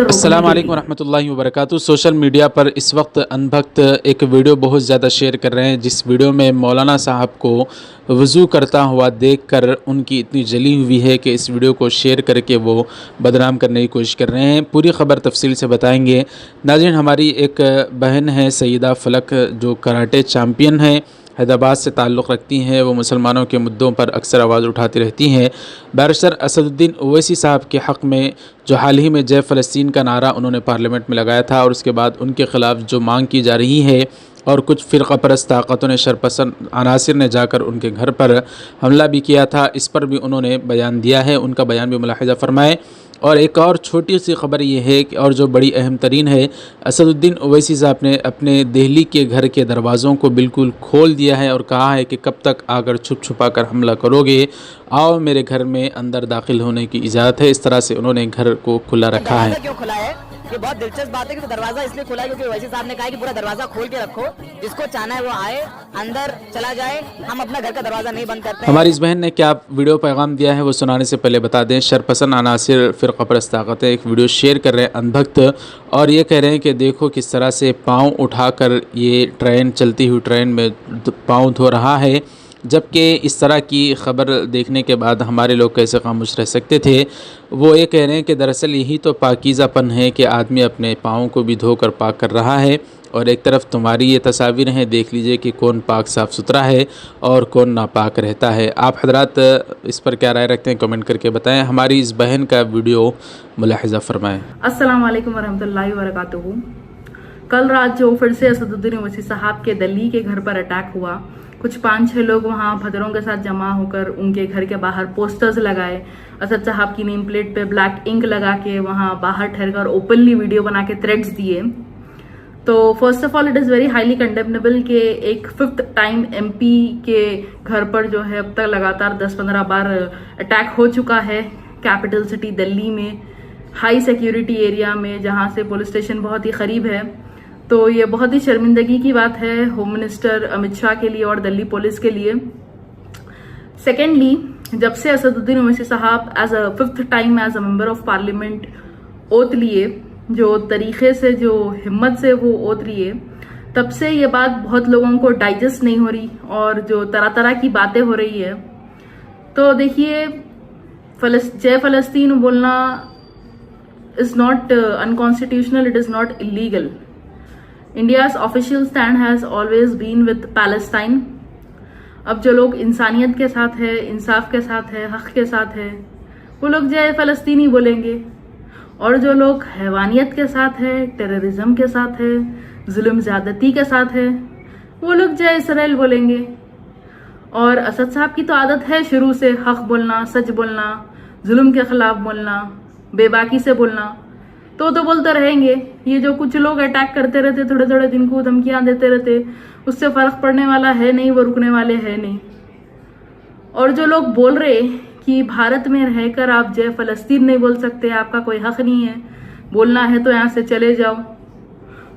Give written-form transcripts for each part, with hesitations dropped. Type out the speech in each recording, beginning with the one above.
अस्सलाम वालेकुम रहमतुल्लाहि व बरकातुहू। सोशल मीडिया पर इस वक्त अनभक्त एक वीडियो बहुत ज़्यादा शेयर कर रहे हैं, जिस वीडियो में मौलाना साहब को वज़ू करता हुआ देखकर उनकी इतनी जली हुई है कि इस वीडियो को शेयर करके वो बदनाम करने की कोशिश कर रहे हैं। पूरी ख़बर तफसील से बताएंगे। नाज़रीन, हमारी एक बहन है सईदा फलक, जो कराटे चैम्पियन है, हैदराबाद से ताल्लुक़ रखती हैं। वो मुसलमानों के मुद्दों पर अक्सर आवाज़ उठाती रहती हैं। बैरिस्टर असदुद्दीन ओवैसी साहब के हक़ में जो हाल ही में जय फ़लस्तीन का नारा उन्होंने पार्लियामेंट में लगाया था, और उसके बाद उनके ख़िलाफ़ जो मांग की जा रही है और कुछ फ़िरक़ा परस्त ताक़तों ने, शरपसंद अनासिर ने जाकर उनके घर पर हमला भी किया था, इस पर भी उन्होंने बयान दिया है। उनका बयान भी मुलाहिज़ा फ़रमाएँ। और एक और छोटी सी ख़बर ये है कि, और जो बड़ी अहम तरीन है, असदुद्दीन ओवैसी साहब ने अपने दिल्ली के घर के दरवाज़ों को बिल्कुल खोल दिया है और कहा है कि कब तक आकर छुप छुपा कर हमला करोगे, आओ मेरे घर में अंदर दाखिल होने की इजाज़त है। इस तरह से उन्होंने घर को खुला रखा है। क्यों खुला है? ये बहुत दिलचस्प बात है कि तो दरवाजा इसलिए खुला है क्योंकि ओवैसी साहब ने कहा है कि पूरा दरवाजा खोल के रखो, जिसको चाहना है वो आए, अंदर चला जाए, हम अपना घर का दरवाजा नहीं बंद करते। हमारी इस बहन ने क्या वीडियो पैगाम दिया है वो सुनाने से पहले बता दें, शरपसंद अनासिर फ़िरक़ा परस्त ताक़तें एक वीडियो शेयर कर रहे हैं अनभक्त, और ये कह रहे हैं कि देखो किस तरह से पाँव उठाकर ये ट्रेन, चलती हुई ट्रेन में पाँव धो रहा है। जबकि इस तरह की ख़बर देखने के बाद हमारे लोग कैसे खामोश रह सकते थे। वो ये कह रहे हैं कि दरअसल यही तो पाकीज़ापन है कि आदमी अपने पाँव को भी धोकर पाक कर रहा है, और एक तरफ तुम्हारी ये तस्वीरें हैं, देख लीजिए कि कौन पाक साफ़ सुथरा है और कौन नापाक रहता है। आप हजरात इस पर क्या राय रखते हैं, कमेंट करके बताएं। हमारी इस बहन का वीडियो मुलाहिज़ा फ़रमाएँ। अस्सलाम वालेकुम वरहमतुल्लाहि वबरकातुहू। कल रात जो फिर से असदुद्दीन ओवैसी साहब के दिल्ली के घर पर अटैक हुआ, कुछ 5-6 लोग वहां भदरों के साथ जमा होकर उनके घर के बाहर पोस्टर्स लगाए, असद साहब की नेम प्लेट पे ब्लैक इंक लगा के वहां बाहर ठहरकर ओपनली वीडियो बना के थ्रेट्स दिए। तो first of all it is very highly condemnable कि एक 5th टाइम एमपी के घर पर जो है अब तक लगातार 10-15 बार अटैक हो चुका है कैपिटल सिटी दिल्ली में, हाई सिक्योरिटी एरिया में, जहां से पुलिस स्टेशन बहुत ही करीब है। तो ये बहुत ही शर्मिंदगी की बात है होम मिनिस्टर अमित शाह के लिए और दिल्ली पुलिस के लिए। सेकेंडली, जब से असदुद्दीन ओवैसी साहब as a 5th time as a member of parliament oath लिए, जो तरीके से, जो हिम्मत से वो ओथ लिए, तब से ये बात बहुत लोगों को डाइजेस्ट नहीं हो रही और जो तरह तरह की बातें हो रही है। तो देखिए, जय फलस्तीन बोलना is not unconstitutional, it is not illegal. India's official stand has always been with Palestine. अब जो लोग इंसानियत के साथ है, इंसाफ के साथ है, हक के साथ है, वो लोग जय फलस्तीनी बोलेंगे, और जो लोग हैवानियत के साथ है, टेररिज्म के साथ है, जुल्म ज्यादती के साथ है, वो लोग जय इसराइल बोलेंगे। और असद साहब की तो आदत है शुरू से हक बोलना, सच बोलना, जुल्म के खिलाफ बोलना, बेबाकी से बोलना, तो बोलते रहेंगे। ये जो कुछ लोग अटैक करते रहते, थोड़े थोड़े दिन को धमकियां देते रहते, उससे फर्क पड़ने वाला है नहीं, वो रुकने वाले है नहीं। और जो लोग बोल रहे कि भारत में रहकर आप जय फलस्तीन नहीं बोल सकते, आपका कोई हक नहीं है, बोलना है तो यहां से चले जाओ,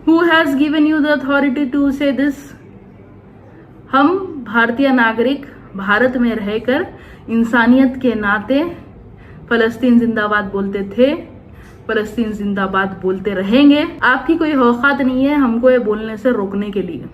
who has given you the authority to say this? हम भारतीय नागरिक भारत में रहकर इंसानियत के नाते फलस्तीन जिंदाबाद बोलते थे, फलस्तीन जिंदाबाद बोलते रहेंगे। आपकी कोई औकात नहीं है हमको ये बोलने से रोकने के लिए।